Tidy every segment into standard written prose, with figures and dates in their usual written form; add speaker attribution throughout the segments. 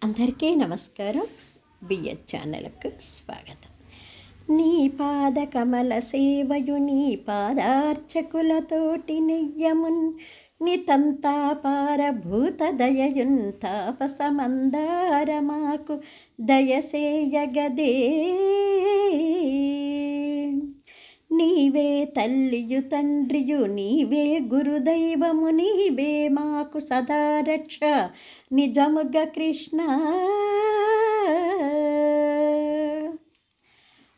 Speaker 1: అందరికీ నమస్కారం. బిఎస్ ఛానల్కు స్వాగతం. నీ పాద కమల సేవయు నీ పాదార్చకులతోటి నెయ్యమున్ నితంతాపారభూత దయయున్ తాపసమందార మాకు దయసేయగదే. నీవే తల్లియు తండ్రియు నీవే గురుదైవము నీవే మాకు సదా రక్ష నిజముగ కృష్ణ.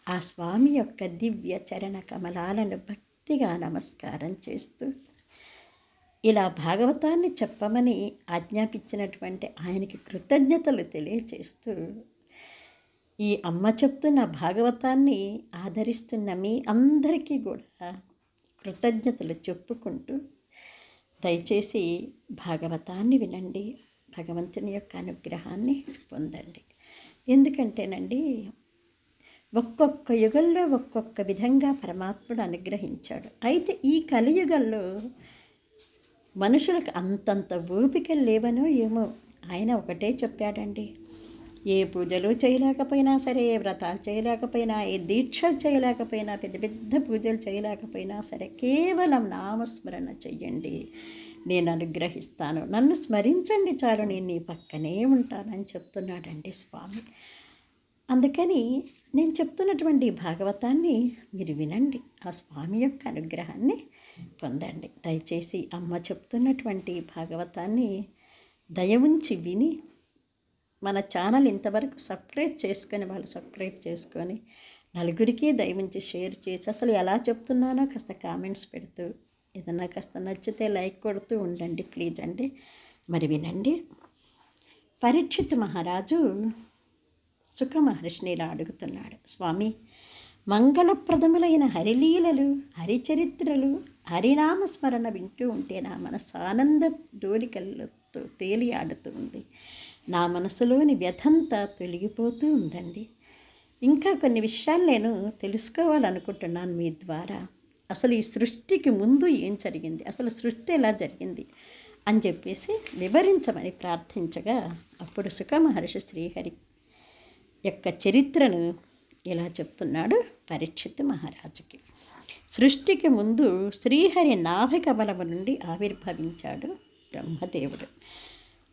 Speaker 1: ఆ స్వామి యొక్క దివ్య చరణ కమలాలను భక్తిగా నమస్కారం చేస్తూ ఇలా భాగవతాన్ని చెప్పమని ఆజ్ఞాపించినటువంటి ఆయనకి కృతజ్ఞతలు తెలియచేస్తూ ఈ అమ్మ చెప్తున్న భాగవతాన్ని ఆదరిస్తున్న మీ అందరికీ కూడా కృతజ్ఞతలు చెప్పుకుంటూ దయచేసి భాగవతాన్ని వినండి, భగవంతుని యొక్క అనుగ్రహాన్ని పొందండి. ఎందుకంటేనండి ఒక్కొక్క యుగంలో ఒక్కొక్క విధంగా పరమాత్ముడు అనుగ్రహించాడు. అయితే ఈ కలియుగంలో మనుషులకు అంతంత ఓపికలు లేవనో ఏమో ఆయన ఒకటే చెప్పాడండి. ఏ పూజలు చేయలేకపోయినా సరే, ఏ వ్రతాలు చేయలేకపోయినా, ఏ దీక్షలు చేయలేకపోయినా, పెద్ద పెద్ద పూజలు చేయలేకపోయినా సరే, కేవలం నామస్మరణ చెయ్యండి, నేను అనుగ్రహిస్తాను, నన్ను స్మరించండి చాలు, నేను నీ పక్కనే ఉంటానని చెప్తున్నాడండి స్వామి. అందుకని నేను చెప్తున్నటువంటి భాగవతాన్ని మీరు వినండి, ఆ స్వామి యొక్క అనుగ్రహాన్ని పొందండి. దయచేసి అమ్మ చెప్తున్నటువంటి భాగవతాన్ని దయ ఉంచి విని మన ఛానల్ ఇంతవరకు సబ్స్క్రైబ్ చేసుకొని వాళ్ళు సబ్స్క్రైబ్ చేసుకొని నలుగురికి దయవుంచి షేర్ చేసి అసలు ఎలా చెప్తున్నానో కాస్త కామెంట్స్ పెడుతూ ఏదన్నా కాస్త నచ్చితే లైక్ కొడుతూ ఉండండి ప్లీజ్ అండి. మరి వినండి. పరీక్షిత్ మహారాజు సుఖ మహర్షిని ఇలా అడుగుతున్నాడు. స్వామి, మంగళప్రదములైన హరిలీలలు, హరిచరిత్రలు, హరినామస్మరణ వింటూ ఉంటే నా మనసు ఆనంద డోలికలతో తేలి ఆడుతుంది. నా మనసులోని వ్యథంతా తొలగిపోతూ ఉందండి. ఇంకా కొన్ని విషయాలు నేను తెలుసుకోవాలనుకుంటున్నాను మీ ద్వారా. అసలు ఈ సృష్టికి ముందు ఏం జరిగింది, అసలు సృష్టి ఎలా జరిగింది అని చెప్పేసి వివరించమని ప్రార్థించగా అప్పుడు సుఖ మహర్షి శ్రీహరి యొక్క చరిత్రను ఇలా చెప్తున్నాడు పరీక్షిత్ మహారాజుకి. సృష్టికి ముందు శ్రీహరి నాభి కమలము నుండి ఆవిర్భవించాడు బ్రహ్మదేవుడు.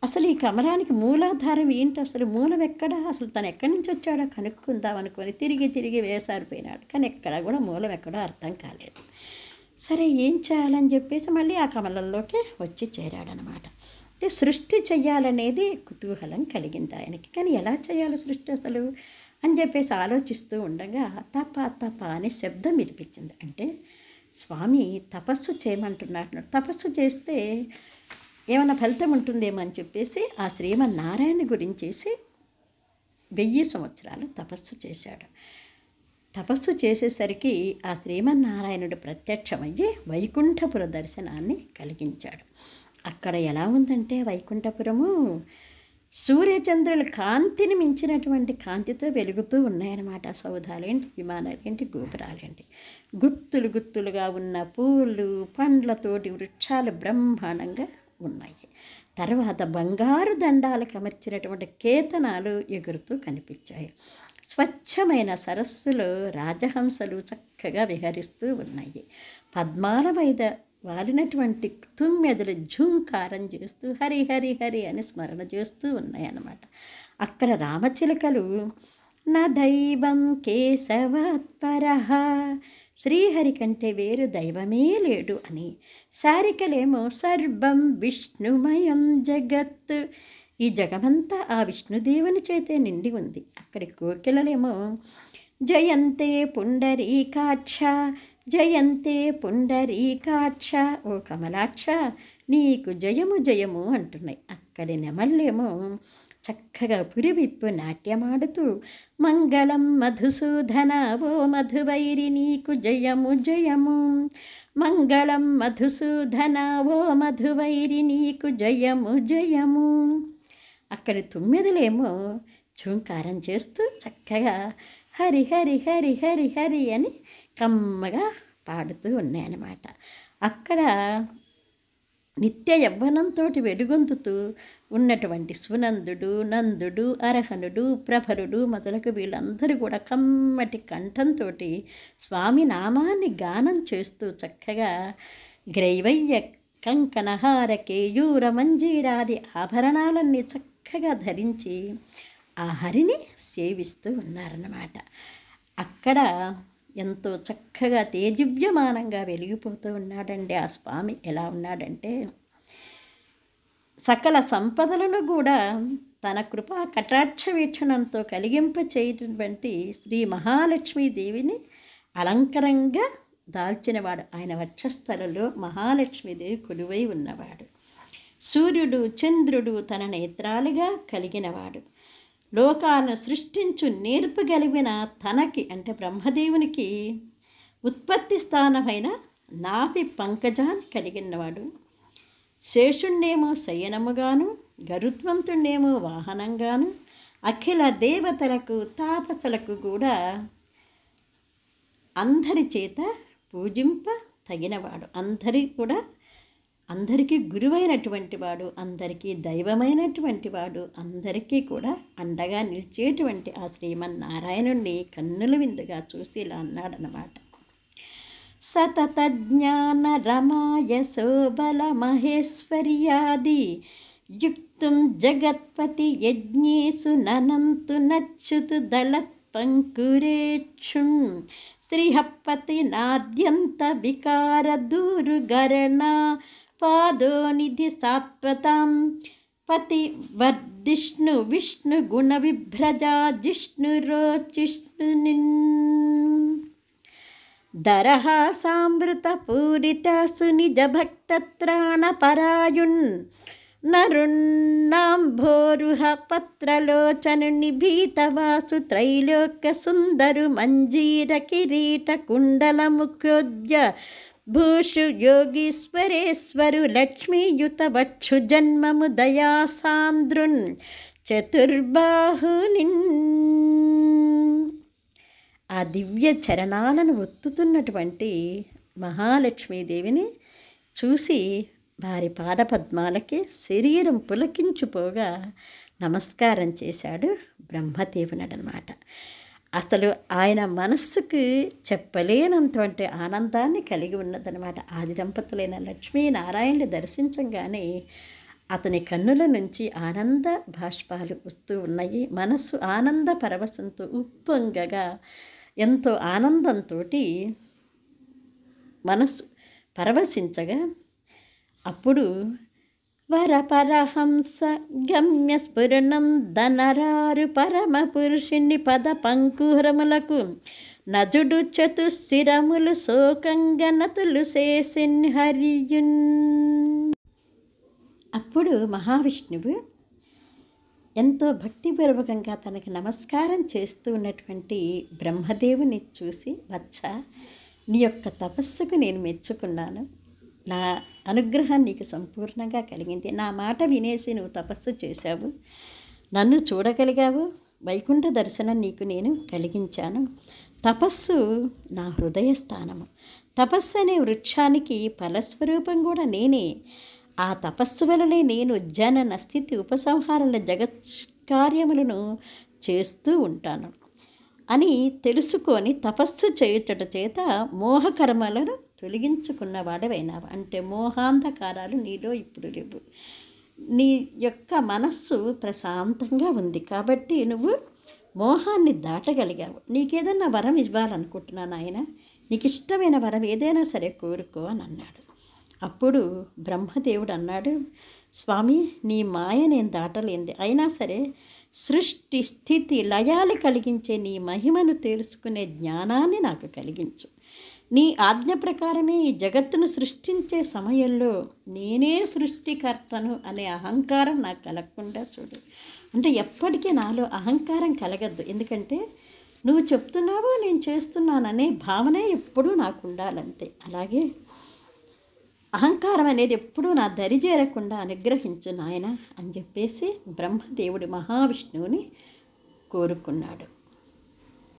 Speaker 1: అసలు ఈ కమలానికి మూలాధారం ఏంటి, అసలు మూలం ఎక్కడ, అసలు తను ఎక్కడి నుంచి వచ్చాడో కనుక్కుందాం అనుకొని తిరిగి వేసారిపోయినాడు. కానీ ఎక్కడ కూడా మూలం ఎక్కడో అర్థం కాలేదు. సరే ఏం చేయాలని చెప్పేసి మళ్ళీ ఆ కమలంలోకి వచ్చి చేరాడనమాట. సృష్టి చెయ్యాలనేది కుతూహలం కలిగింది ఆయనకి. కానీ ఎలా చేయాలి సృష్టి అసలు అని చెప్పేసి ఆలోచిస్తూ ఉండగా తప తప అనే శబ్దం వినిపించింది. అంటే స్వామి తపస్సు చేయమంటున్నాడు. తపస్సు చేస్తే ఏమైనా ఫలితం ఉంటుందేమో అని చెప్పేసి ఆ శ్రీమన్నారాయణ గురించేసి 1000 సంవత్సరాలు తపస్సు చేశాడు. తపస్సు చేసేసరికి ఆ శ్రీమన్నారాయణుడు ప్రత్యక్షమయ్యి వైకుంఠపుర దర్శనాన్ని కలిగించాడు. అక్కడ ఎలా ఉందంటే వైకుంఠపురము సూర్యచంద్రుల కాంతిని మించినటువంటి కాంతితో వెలుగుతూ ఉన్నాయన్నమాట. సౌధాలేంటి, విమానాలేంటి, గోపురాలేంటి, గుత్తులు గుత్తులుగా ఉన్న పూలు పండ్లతోటి వృక్షాలు బ్రహ్మాండంగా ఉన్నాయి. తర్వాత బంగారు దండాలకు అమర్చినటువంటి కేతనాలు ఎగురుతూ కనిపించాయి. స్వచ్ఛమైన సరస్సులో రాజహంసలు చక్కగా విహరిస్తూ ఉన్నాయి. పద్మాల మీద వాలినటువంటి తుమ్మెదలు ఝూంకారం చేస్తూ హరి హరి హరి అని స్మరణ చేస్తూ ఉన్నాయన్నమాట. అక్కడ రామచిలకలు నా దైవం కేశవత్పరః, శ్రీహరి కంటే వేరు దైవమే లేడు అని, సారికలేమో సర్వం విష్ణుమయం జగత్, ఈ జగమంతా ఆ విష్ణుదేవుని చేతే నిండి ఉంది. అక్కడి కోకిలలేమో జయంతే పుండరీకాక్ష జయంతే పుండరీకాక్ష, ఓ కమలాక్ష నీకు జయము జయము అంటున్నాయి. అక్కడి నెమళ్ళేమో చక్కగా పురివిప్పు నాట్యమాడుతూ మంగళం మధుసూదన ఓ మధువైరి నీకు జయము జయము, మంగళం మధుసూదన ఓ మధువైరి నీకు జయము జయము. అక్కడి తుమ్మెదలేమో ఝూంకారం చేస్తూ చక్కగా హరి హరి హరి హరి హరి అని కమ్మగా పాడుతూ ఉన్నాయన్నమాట. అక్కడ నిత్య యవ్వనంతో వెలుగొందుతూ ఉన్నటువంటి సునందుడు, నందుడు, అర్హనుడు, ప్రభరుడు మొదలగు వీళ్ళందరూ కూడా కమ్మటి కంఠంతో స్వామి నామాన్ని గానం చేస్తూ చక్కగా గ్రైవయ్య కంకణహార కేయూర మంజీరాది ఆభరణాలన్నీ చక్కగా ధరించి ఆ హరిని సేవిస్తూ ఉన్నారన్నమాట. అక్కడ ఎంతో చక్కగా తేజవ్యమానంగా వెలిగిపోతూ ఉన్నాడండి ఆ స్వామి. ఎలా ఉన్నాడంటే సకల సంపదలను కూడా తన కృపా కటాక్ష వీక్షణంతో కలిగింపచేయటువంటి శ్రీ మహాలక్ష్మీదేవిని అలంకరంగా దాల్చినవాడు. ఆయన వక్షస్థలలో మహాలక్ష్మీదేవి కొలువై ఉన్నవాడు. సూర్యుడు చంద్రుడు తన నేత్రాలుగా కలిగినవాడు. లోకాలను సృష్టించు నేర్పగలిగిన తనకి అంటే బ్రహ్మదేవునికి ఉత్పత్తి స్థానమైన నాభి పంకజాన్ని కలిగినవాడు. శేషుణ్ణేమో శయనముగాను, గరుత్వంతుణ్ణేమో వాహనంగాను, అఖిల దేవతలకు తాపసులకు కూడా అందరి చేత పూజింప తగినవాడు. అందరికీ గురువైనటువంటి వాడు, అందరికీ దైవమైనటువంటి వాడు, అందరికీ కూడా అండగా నిలిచేటువంటి ఆ శ్రీమన్నారాయణుణ్ణి కన్నుల విందుగా చూసి ఇలా అన్నాడనమాట. సతత జ్ఞాన రమాయ శోబల మహేశ్వర్యాది యుక్తం జగత్పతి యజ్ఞేషు ననంతు నచ్చుతు దళత్ పంకురేక్షుం శ్రీహపతి నాద్యంత వికార దూరు గరణ పాదోనిధి సాత్వతాం పతి వర్ధిష్ణు విష్ణు గుణ విభ్రజా జిష్ణురోచిష్ణునిన్ దరహాసామృత పూరిత సునిజ భక్తత్రాణ పరాయున్ నరుణాంభోరుహ పత్రలోచను నిభీతవాసు త్రైలోక్య సుందరు మంజీర కిరీట కుండల ముఖ్యోద్య భూషు యోగీశ్వరేశ్వరు లక్ష్మీయుత వక్షు జన్మము దయాసాంద్రున్ చతుర్బాహునిన్. ఆ దివ్య చరణాలను ఒత్తుతున్నటువంటి మహాలక్ష్మీదేవిని చూసి వారి పాదపద్మాలకి శరీరం పులకించిపోగా నమస్కారం చేశాడు బ్రహ్మదేవునడనమాట. అసలు ఆయన మనస్సుకు చెప్పలేనంతవంటి ఆనందాన్ని కలిగి ఉన్నదనమాట. ఆది దంపతులైన లక్ష్మీనారాయణుని దర్శించగానే అతని కన్నుల నుంచి ఆనంద బాష్పాలు వస్తూ ఉన్నాయి. మనస్సు ఆనంద పరవశంతో ఉప్పొంగగా ఎంతో ఆనందంతో మనస్సు పరవశించగా అప్పుడు వరపరహంస గమ్య స్ఫురణం ధనరారు పరమ పురుషుని పద పంకురములకు నజుడు చతుశిరములు శోకంగనతులు చేసిన్ హరియున్. అప్పుడు మహావిష్ణువు ఎంతో భక్తిపూర్వకంగా తనకి నమస్కారం చేస్తూ ఉన్నటువంటి బ్రహ్మదేవుని చూసి, వత్స, నీ యొక్క తపస్సుకు నేను మెచ్చుకున్నాను. నా అనుగ్రహం నీకు సంపూర్ణంగా కలిగింది. నా మాట వినేసి నువ్వు తపస్సు చేశావు, నన్ను చూడగలిగావు, వైకుంఠ దర్శనం నీకు నేను కలిగించాను. తపస్సు నా హృదయ స్థానము. తపస్సు అనే వృక్షానికి ఫలస్వరూపం కూడా నేనే. ఆ తపస్సు వలనే నేను జనన స్థితి ఉపసంహారాల జగత్కార్యములను చేస్తూ ఉంటాను అని తెలుసుకొని తపస్సు చేయుట చేత మోహకర్మలను తొలగించుకున్నవాడవైనావు. అంటే మోహాంధకారాలు నీలో ఇప్పుడు లేవు. నీ యొక్క మనస్సు ప్రశాంతంగా ఉంది కాబట్టి నువ్వు మోహాన్ని దాటగలిగావు. నీకేదన్నా వరం ఇవ్వాలనుకుంటున్నాను ఆయన, నీకు ఇష్టమైన వరం ఏదైనా సరే కోరుకో అని అన్నాడు. అప్పుడు బ్రహ్మదేవుడు అన్నాడు, స్వామి, నీ మాయ నేను దాటలేంది, అయినా సరే సృష్టి స్థితి లయాలు కలిగించే నీ మహిమను తెలుసుకునే జ్ఞానాన్ని నాకు కలిగించు. నీ ఆజ్ఞ ప్రకారమే ఈ జగత్తును సృష్టించే సమయంలో నేనే సృష్టికర్తను అనే అహంకారం నాకు కలగకుండా చూడు. అంటే ఎప్పటికీ నాలో అహంకారం కలగద్దు. ఎందుకంటే నువ్వు చెప్తున్నావు, నేను చేస్తున్నాననే భావనే ఎప్పుడూ నాకు ఉండాలంతే. అలాగే అహంకారం అనేది ఎప్పుడూ నా దరి చేరకుండా అనుగ్రహించు నాయన అని చెప్పేసి బ్రహ్మదేవుడు మహావిష్ణువుని కోరుకున్నాడు.